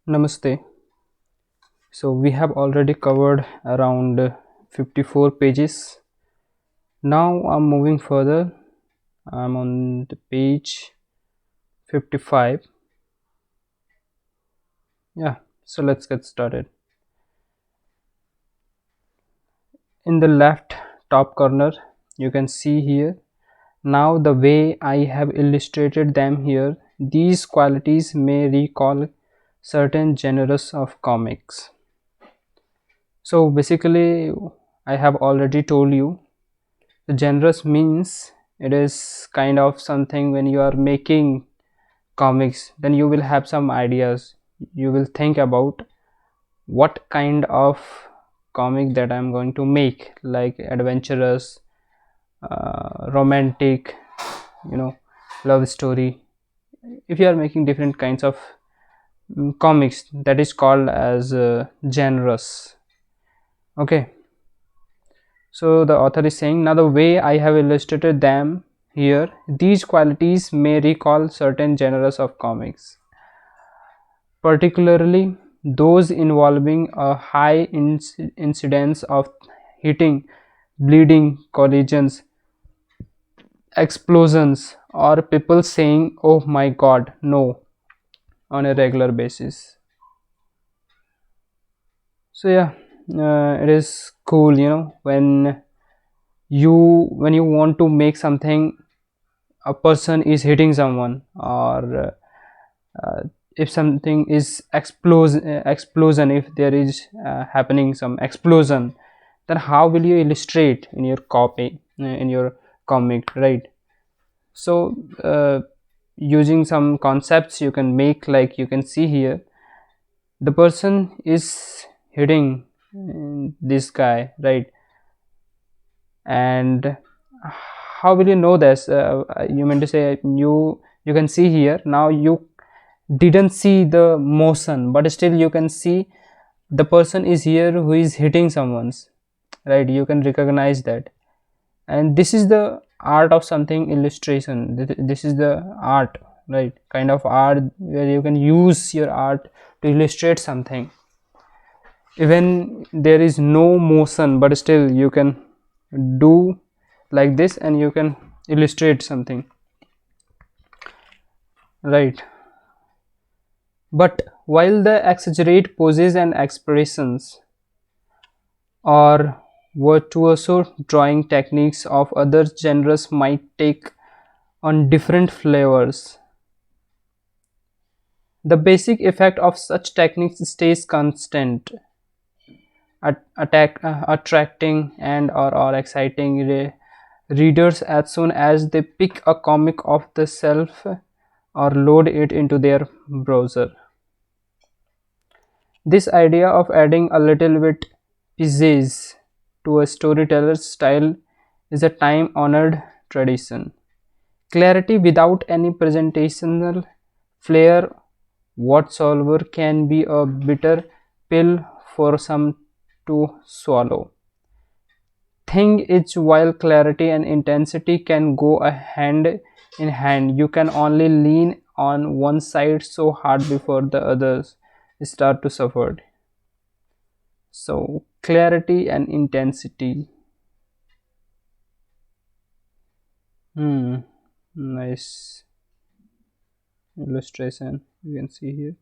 Namaste. So we have already covered around 54 pages. Now I'm moving further. I'm on the page 55. Yeah, so let's get started. In the left top corner, you can see here. Now the way I have illustrated them here, these qualities may recall certain genres of comics. So basically, I have already told you the genres means it is kind of something when you are making comics, then you will have some ideas. You will think about what kind of comic that I'm going to make, like adventurous, romantic, you know, love story. If you are making different kinds of comics, that is called as genres. Okay. So the author is saying, now the way I have illustrated them here, these qualities may recall certain genres of comics, particularly those involving a high incidence of hitting, bleeding, collisions, explosions, or people saying, "Oh my God, no," on a regular basis. So yeah, it is cool, when you want to make something, a person is hitting someone, or if something is explosion, if there is happening some explosion, then how will you illustrate in your copy, in your comic, right? So using some concepts you can make, like you can see here, the person is hitting this guy, right? And how will you know this? You meant to say, you can see here, now you didn't see the motion, but still you can see the person is here who is hitting someone's, right? You can recognize that. And this is the art of something illustration. This is the art, right? Kind of art where you can use your art to illustrate something. Even there is no motion, but still you can do like this and you can illustrate something, right? But while the exaggerate poses and expressions or virtuoso drawing techniques of other genres might take on different flavors, the basic effect of such techniques stays constant, attracting and or exciting readers as soon as they pick a comic off the shelf or load it into their browser. This idea of adding a little bit pizzazz to a storyteller's style is a time-honored tradition. Clarity without any presentational flair whatsoever can be a bitter pill for some to swallow. Thing is, while clarity and intensity can go a hand in hand, you can only lean on one side so hard before the others start to suffer. So clarity and intensity. Hmm. Nice illustration you can see here.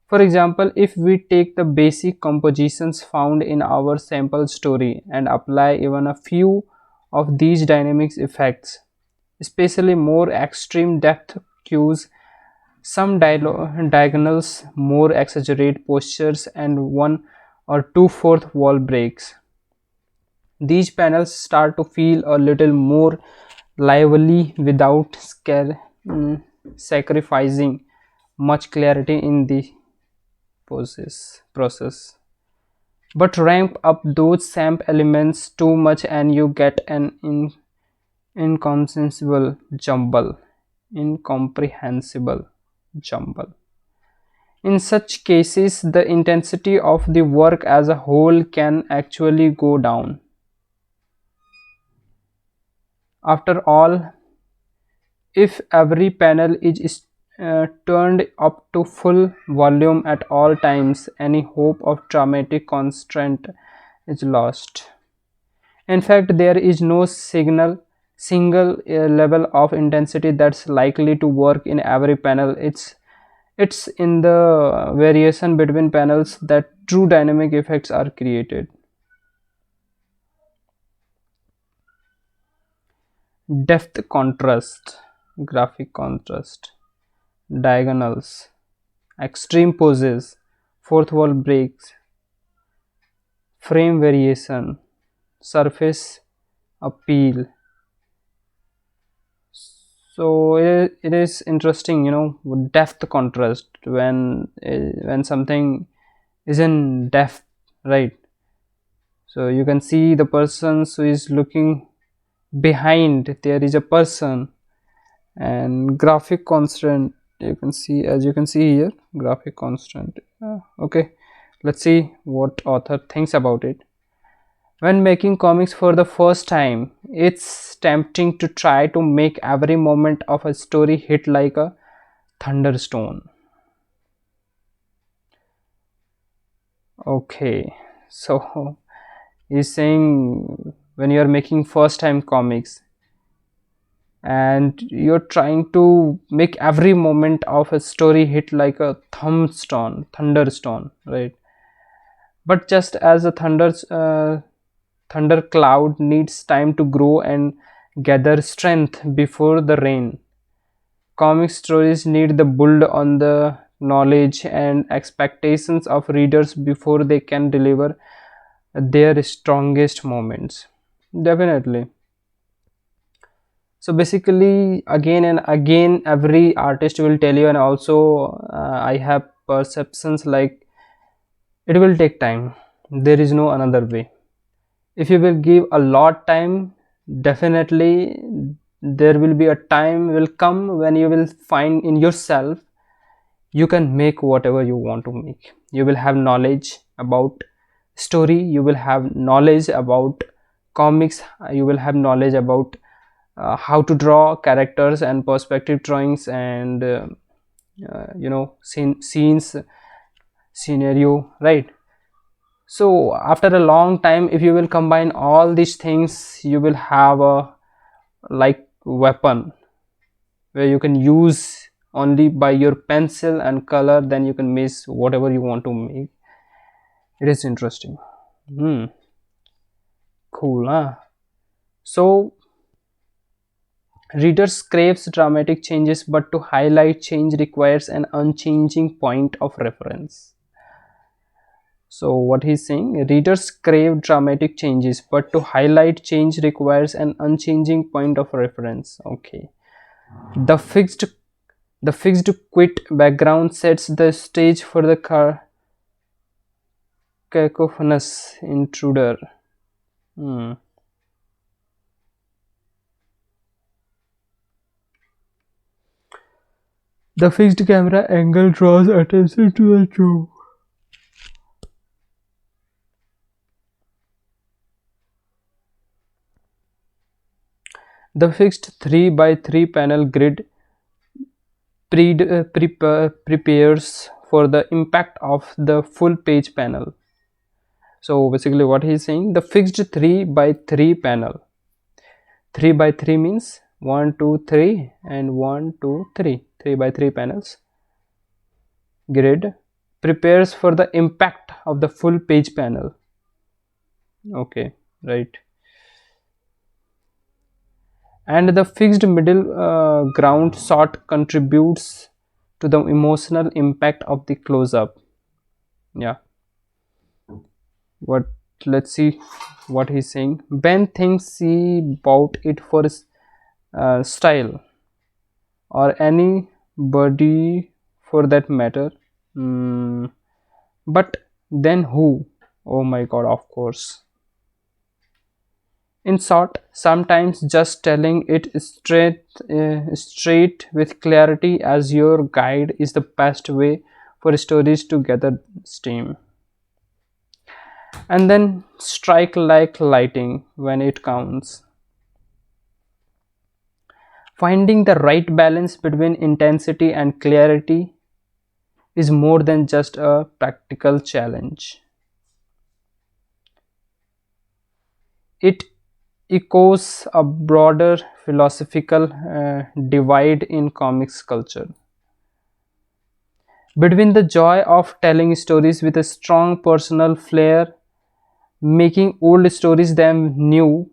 For example, if we take the basic compositions found in our sample story and apply even a few of these dynamics effects, especially more extreme depth cues, some diagonals, more exaggerate postures, and one or two fourth wall breaks, these panels start to feel a little more lively without sacrificing much clarity in the process. But ramp up those samp elements too much and you get an incomprehensible jumble. Incomprehensible jumble. In such cases, the intensity of the work as a whole can actually go down. After all, if every panel is turned up to full volume at all times, any hope of dramatic constraint is lost. In fact, there is no single level of intensity that's likely to work in every panel. It's in the variation between panels that true dynamic effects are created. Depth contrast, graphic contrast, diagonals, extreme poses, fourth wall breaks, frame variation, surface appeal. So it is interesting, depth contrast when something is in depth, right? So you can see the person who is looking behind, there is a person. And graphic constant, you can see, as you can see here, graphic constant. Okay, let's see what author thinks about it. When making comics for the first time, it's tempting to try to make every moment of a story hit like a thunderstone. Okay, so he's saying when you're making first time comics and you're trying to make every moment of a story hit like a thunderstone, right? But just as a thunder cloud needs time to grow and gather strength before the rain, comic stories need the build on the knowledge and expectations of readers before they can deliver their strongest moments. Definitely. So basically, again and again, every artist will tell you, and also I have perceptions like it will take time. There is no another way. If you will give a lot time, definitely there will be a time will come when you will find in yourself you can make whatever you want to make. You will have knowledge about story, you will have knowledge about comics, you will have knowledge about how to draw characters and perspective drawings and scenes, scenario, right? So after a long time, if you will combine all these things, you will have a like weapon where you can use only by your pencil and color, then you can make whatever you want to make. It is interesting. Hmm, cool, huh? So readers craves dramatic changes, but to highlight change requires an unchanging point of reference. So what he's saying, readers crave dramatic changes, but to highlight change requires an unchanging point of reference. Okay. The fixed the fixed quit background sets the stage for the cacophonous intruder. Hmm. The fixed camera angle draws attention to the joke. The fixed 3 by 3 panel grid prepares for the impact of the full page panel. So basically what he's saying, the fixed 3 by 3 panel, 3 by 3 means 1 2 3 and 1 2 3, 3 by 3 panels grid prepares for the impact of the full page panel. Okay, right. And the fixed middle ground shot contributes to the emotional impact of the close up. Yeah, what, let's see what he's saying. Ben thinks he bought it for his style, or anybody for that matter. Mm, but then who? Oh my god, of course. In short, sometimes just telling it straight with clarity as your guide is the best way for stories to gather steam. And then strike like lighting when it counts. Finding the right balance between intensity and clarity is more than just a practical challenge. It echoes a broader philosophical divide in comics culture between the joy of telling stories with a strong personal flair, making old stories them new,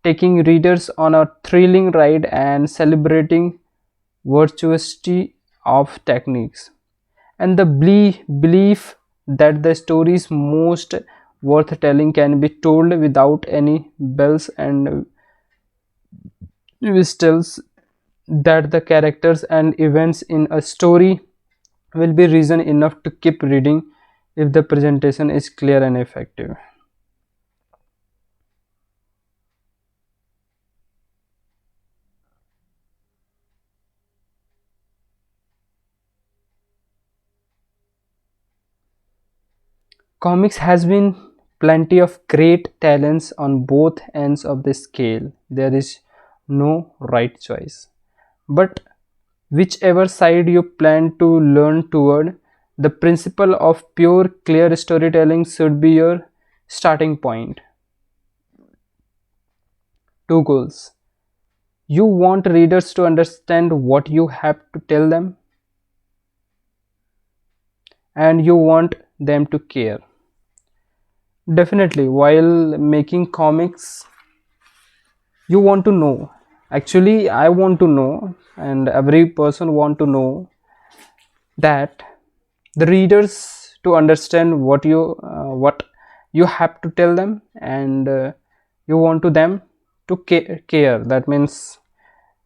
taking readers on a thrilling ride, and celebrating virtuosity of techniques, and the belief that the stories most worth telling can be told without any bells and whistles, that the characters and events in a story will be reason enough to keep reading if the presentation is clear and effective. Comics has been plenty of great talents on both ends of the scale. There is no right choice. But whichever side you plan to learn toward, the principle of pure, clear storytelling should be your starting point. Two goals. You want readers to understand what you have to tell them, and you want them to care. Definitely, while making comics, you want to know. Actually, I want to know, and every person want to know that the readers to understand what you have to tell them, and you want to them to care. That means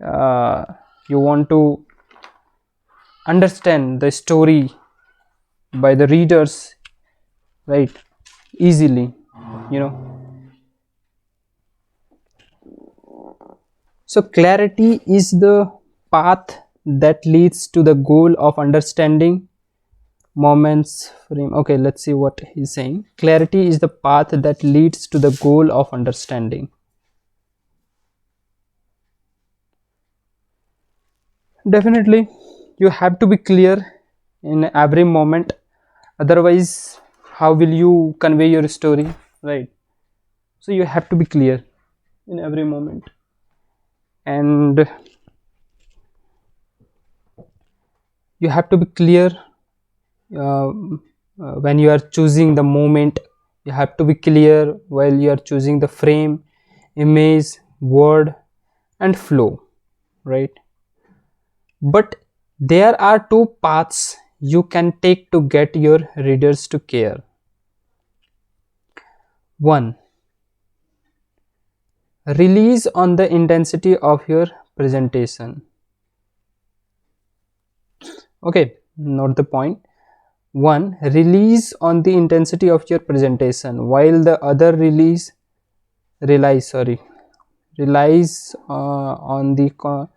uh, you want to understand the story by the readers, right, easily, you know. So clarity is the path that leads to the goal of understanding moments frame. Okay, let's see what he's saying. Clarity is the path that leads to the goal of understanding. Definitely, you have to be clear in every moment, otherwise how will you convey your story, right? So you have to be clear in every moment, and you have to be clear uh, when you are choosing the moment. You have to be clear while you are choosing the frame, image, word, and flow, right? But there are two paths you can take to get your readers to care. One, release on the intensity of your presentation. Okay, not the point. One, release on the intensity of your presentation, while the other relies on the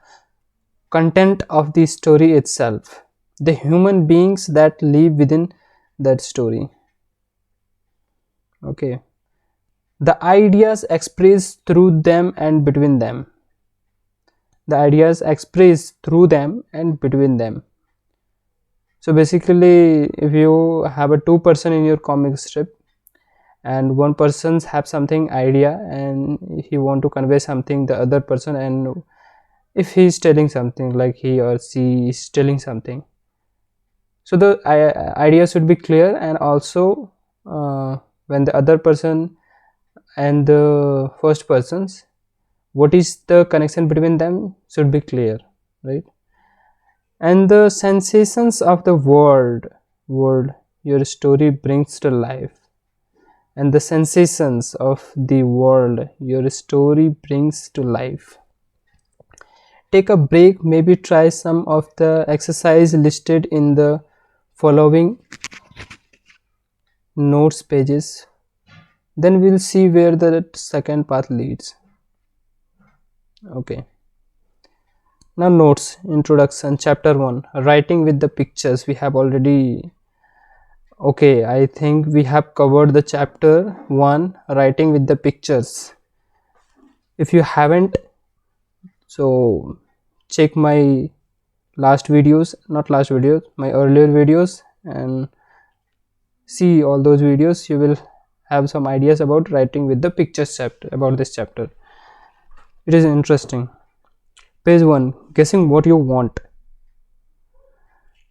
content of the story itself, the human beings that live within that story. Okay, the ideas expressed through them and between them. The ideas expressed through them and between them. So basically, if you have a two-person in your comic strip, and one person's have something idea and he want to convey something the other person, and if he is telling something, like he or she is telling something, so the idea should be clear, and also when the other person and the first persons, what is the connection between them should be clear, right? And the sensations of the world your story brings to life, and the sensations of the world your story brings to life. Take a break, maybe try some of the exercise listed in the following notes pages, then we'll see where the second path leads. Okay, now notes. Introduction, chapter 1, writing with the pictures. We have already, okay, I think we have covered the chapter 1, writing with the pictures. If you haven't, so check my last videos, not last videos, my earlier videos, and see all those videos. You will have some ideas about writing with the pictures chapter, about this chapter. It is interesting. Page 1, guessing what you want.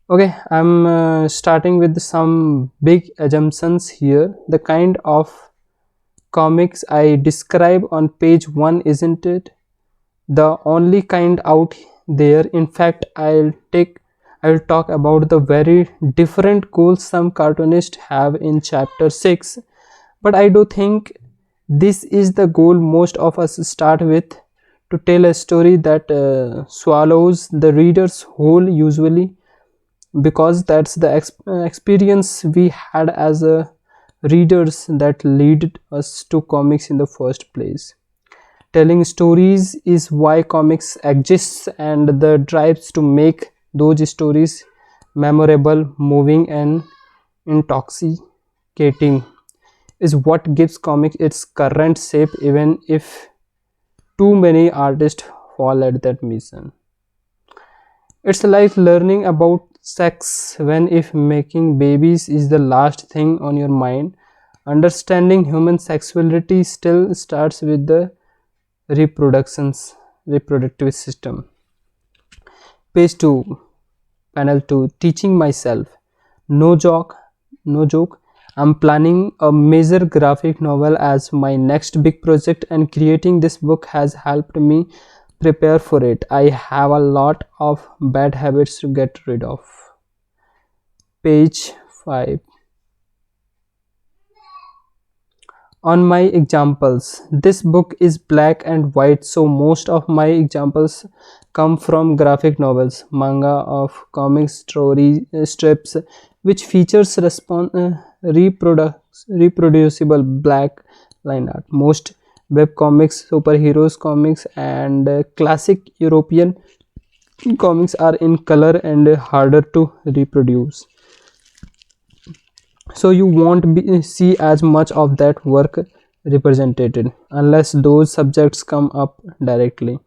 Okay, I'm starting with some big assumptions here. The kind of comics I describe on page 1 isn't it the only kind out there. In fact, I'll talk about the very different goals some cartoonists have in chapter 6. But I do think this is the goal most of us start with, to tell a story that swallows the reader's whole, usually because that's the experience we had as readers that lead us to comics in the first place. Telling stories is why comics exists, and the drives to make those stories memorable, moving, and intoxicating is what gives comics its current shape, even if too many artists fall at that mission. It's like learning about sex when if making babies is the last thing on your mind. Understanding human sexuality still starts with the reproductive system. Page 2, panel 2, teaching myself. No joke, no joke. I'm planning a major graphic novel as my next big project, and creating this book has helped me prepare for it. I have a lot of bad habits to get rid of. Page 5. On my examples, this book is black and white, so most of my examples come from graphic novels, manga, of comic story strips which features reproducible black line art. Most web comics, superheroes comics, and classic European comics are in color and harder to reproduce, so you won't see as much of that work represented unless those subjects come up directly.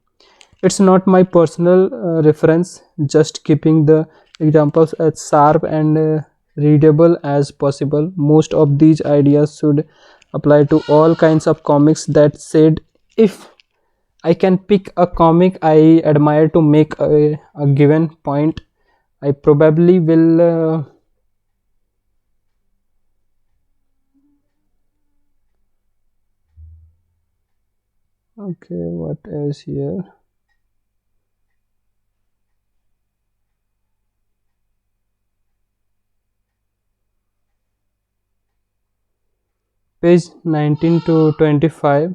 It's not my personal reference, just keeping the examples as sharp and readable as possible. Most of these ideas should apply to all kinds of comics. That said, if I can pick a comic I admire to make a given point, I probably will. Okay, what else here? Page 19 to 25.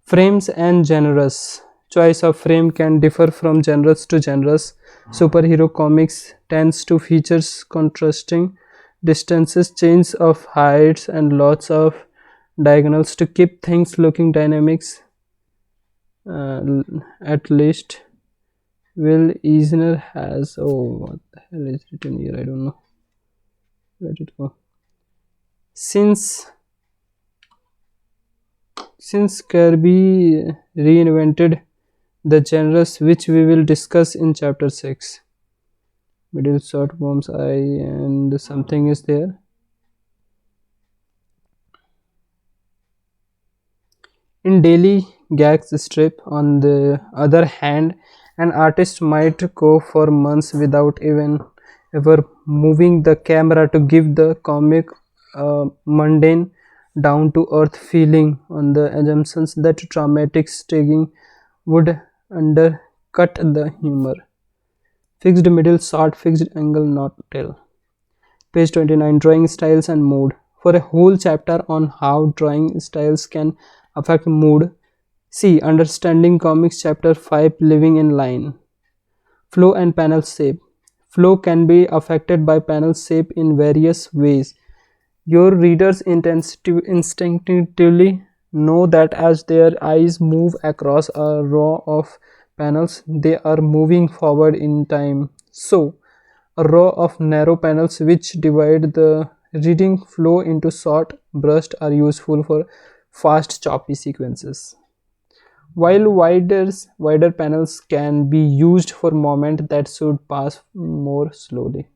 Frames and genres. Choice of frame can differ from genres to genres. Superhero comics tends to feature contrasting distances, change of heights, and lots of diagonals to keep things looking dynamics. At least Will Eisner has. Oh, what the hell is written here? I don't know. Let it go. Since Kirby reinvented the genres, which we will discuss in chapter 6. Middle short bombs I and something is there. In daily gags strip, on the other hand, an artist might go for months without even ever moving the camera to give the comic a mundane, down to earth feeling, on the assumptions that dramatic staging would undercut the humor. Fixed middle shot, fixed angle, not tell. Page 29, drawing styles and mood. For a whole chapter on how drawing styles can affect mood, see Understanding Comics chapter 5, Living in Line. Flow and panel shape. Flow can be affected by panel shape in various ways. Your readers instinctively know that as their eyes move across a row of panels, they are moving forward in time. So, a row of narrow panels which divide the reading flow into short bursts are useful for fast choppy sequences. while wider panels can be used for moment that should pass more slowly.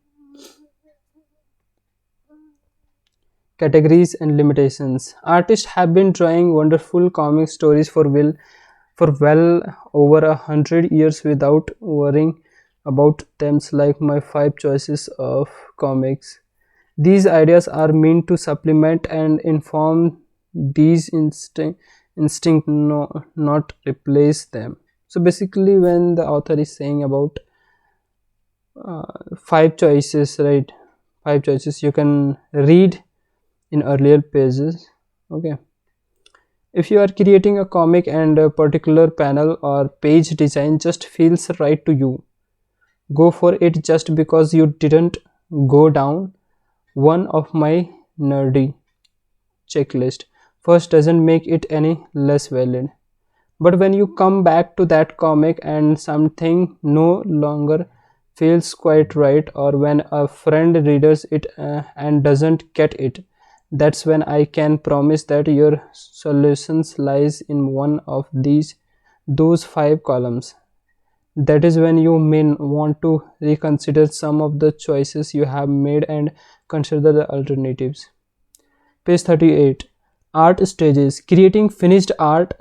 Categories and limitations. Artists have been drawing wonderful comic stories for well over 100 years without worrying about themes like my five choices of comics. These ideas are meant to supplement and inform these instinct, no, not replace them. So basically, when the author is saying about five choices, right? Five choices you can read in earlier pages. Okay, if you are creating a comic and a particular panel or page design just feels right to you, go for it. Just because you didn't go down one of my nerdy checklist first doesn't make it any less valid. But when you come back to that comic and something no longer feels quite right, or when a friend reads it and doesn't get it, that's when I can promise that your solutions lies in one of those five columns. That is when you may want to reconsider some of the choices you have made and consider the alternatives. Page 38. Art stages. Creating finished art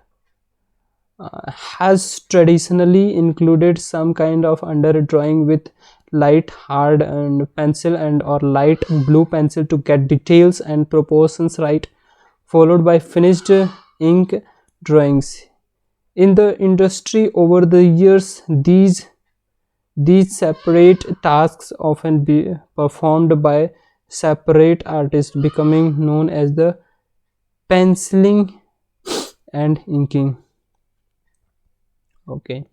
has traditionally included some kind of under drawing with light hard and pencil and or light blue pencil to get details and proportions right, followed by finished ink drawings. In the industry over the years, these separate tasks often be performed by separate artists, becoming known as the penciling and inking. Okay,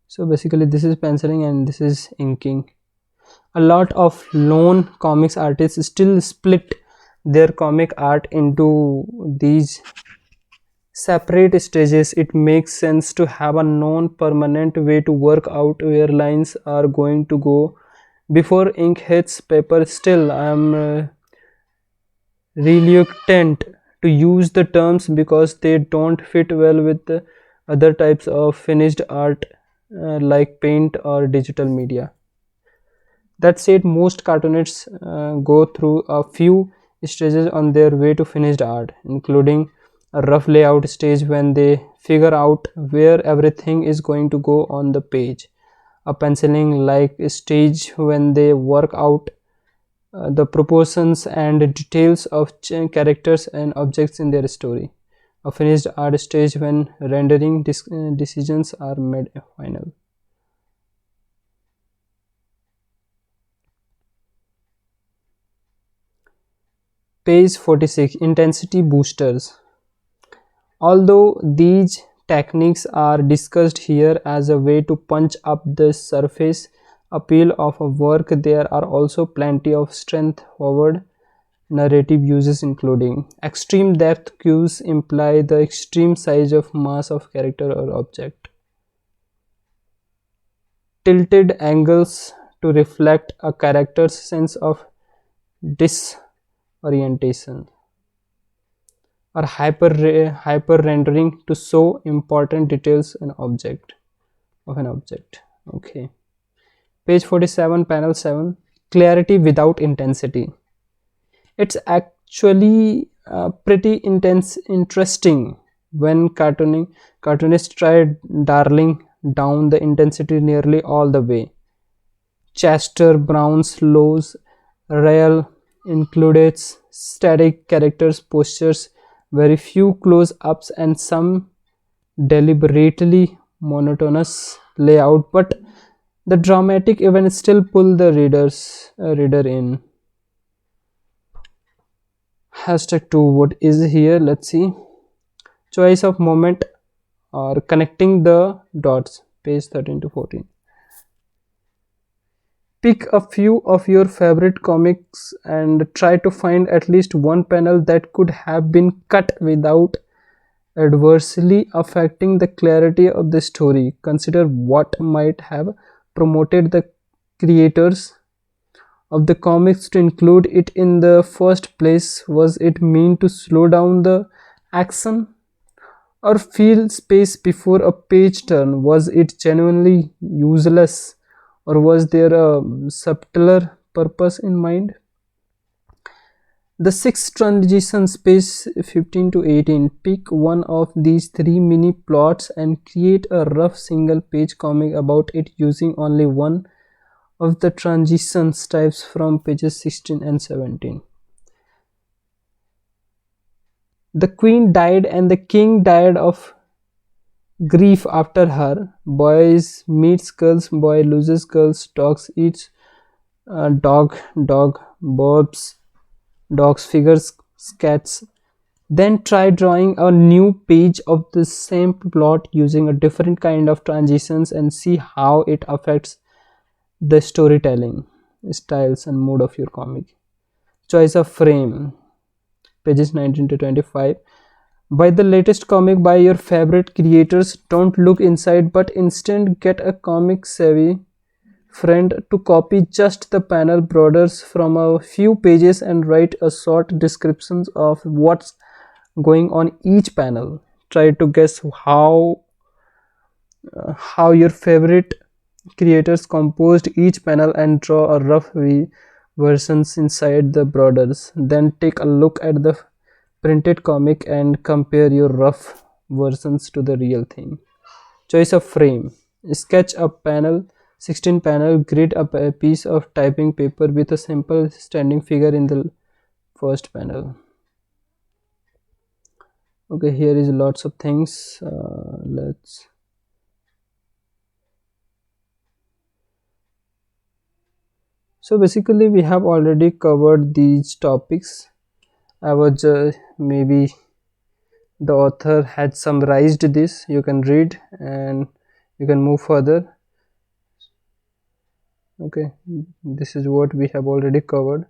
so basically this is penciling and this is inking. A lot of lone comics artists still split their comic art into these separate stages. It makes sense to have a known permanent way to work out where lines are going to go before ink hits paper. Still, I am reluctant to use the terms because they don't fit well with the other types of finished art like paint or digital media. That said, most cartoonists go through a few stages on their way to finished art, including a rough layout stage when they figure out where everything is going to go on the page, a penciling like stage when they work out the proportions and details of characters and objects in their story, a finished art stage when rendering decisions are made final. Page 46. Intensity boosters. Although these techniques are discussed here as a way to punch up the surface appeal of a work, there are also plenty of strength forward narrative uses, including extreme depth cues imply the extreme size of mass of character or object, tilted angles to reflect a character's sense of disorientation, or hyper rendering to show important details of an object. Okay, page 47, panel 7. Clarity without intensity. It's actually pretty interesting when cartoonists try darling down the intensity nearly all the way. Chester Brown's Low's Rail includes static characters postures, very few close-ups and some deliberately monotonous layout, but the dramatic events still pull the reader in. Hashtag 2. What is here? Let's see. Choice of moment or connecting the dots. Page 13 to 14. Pick a few of your favorite comics and try to find at least one panel that could have been cut without adversely affecting the clarity of the story. Consider what might have promoted the creators of the comics to include it in the first place. Was it meant to slow down the action or feel space before a page turn? Was it genuinely useless, or was there a subtler purpose in mind? The sixth transition, space 15 to 18. Pick one of these three mini plots and create a rough single page comic about it using only one of the transitions types from pages 16 and 17. The queen died and the king died of grief after her. Boys meets girls, boy loses girls, dogs eats dog, Bob's dogs figures cats. Then try drawing a new page of the same plot using a different kind of transitions and see how it affects the storytelling styles and mood of your comic. Choice of frame, pages 19 to 25. Buy the latest comic by your favorite creators. Don't look inside, but instead get a comic savvy friend to copy just the panel borders from a few pages and write a short descriptions of what's going on each panel. Try to guess how your favorite creators composed each panel and draw a rough versions inside the borders. Then take a look at the printed comic and compare your rough versions to the real thing. Choice of frame, sketch a panel 16 panel, grid up a piece of typing paper with a simple standing figure in the first panel. Okay, here is lots of things. Let's So basically we have already covered these topics. I was maybe the author had summarized this. You can read and you can move further. Okay, this is what we have already covered.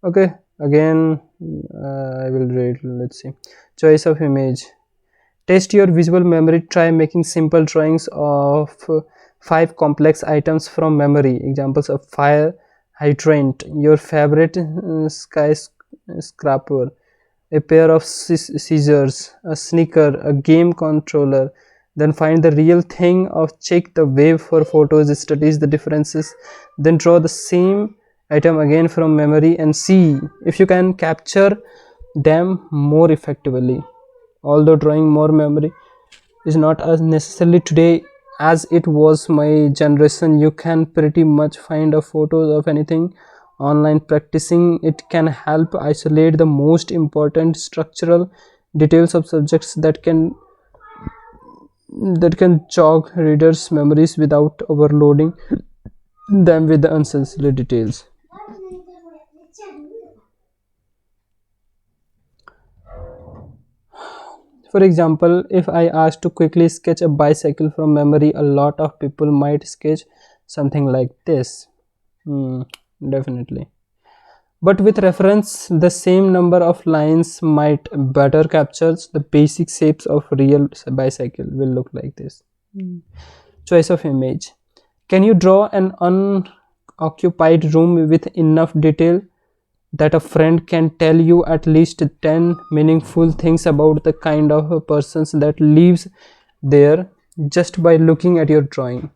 Okay, again I will read. Let's see. Choice of image. Test your visual memory. Try making simple drawings of 5 complex items from memory. Examples of fire hydrant, your favorite skyscraper, a pair of scissors, a sneaker, a game controller. Then find the real thing of check the wave for photos, studies the differences, then draw the same item again from memory and see if you can capture them more effectively. Although drawing more memory is not as necessarily today as it was my generation, you can pretty much find a photos of anything online. Practicing it can help isolate the most important structural details of subjects that can jog readers' memories without overloading them with the unnecessary details. For example, if I asked to quickly sketch a bicycle from memory, a lot of people might sketch something like this. Definitely. But with reference, the same number of lines might better captures the basic shapes of real bicycle will look like this. Choice of image. Can you draw an unoccupied room with enough detail that a friend can tell you at least 10 meaningful things about the kind of a person that lives there just by looking at your drawing?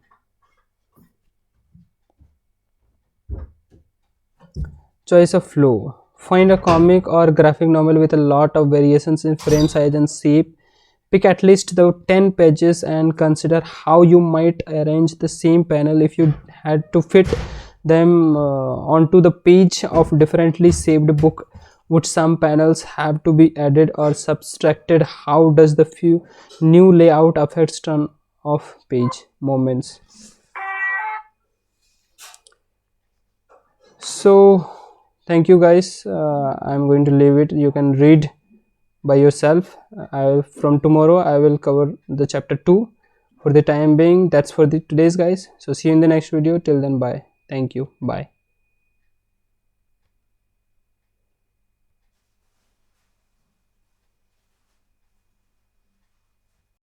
Choice of flow. Find a comic or graphic novel with a lot of variations in frame size and shape. Pick at least the 10 pages and consider how you might arrange the same panel if you had to fit them onto the page of differently shaped book. Would some panels have to be added or subtracted? How does the few new layout affects turn off page moments? So thank you guys. I'm going to leave it. You can read by yourself. From tomorrow I will cover the chapter 2. For the time being, that's for the today's guys. So see you in the next video. Till then, bye. Thank you. Bye.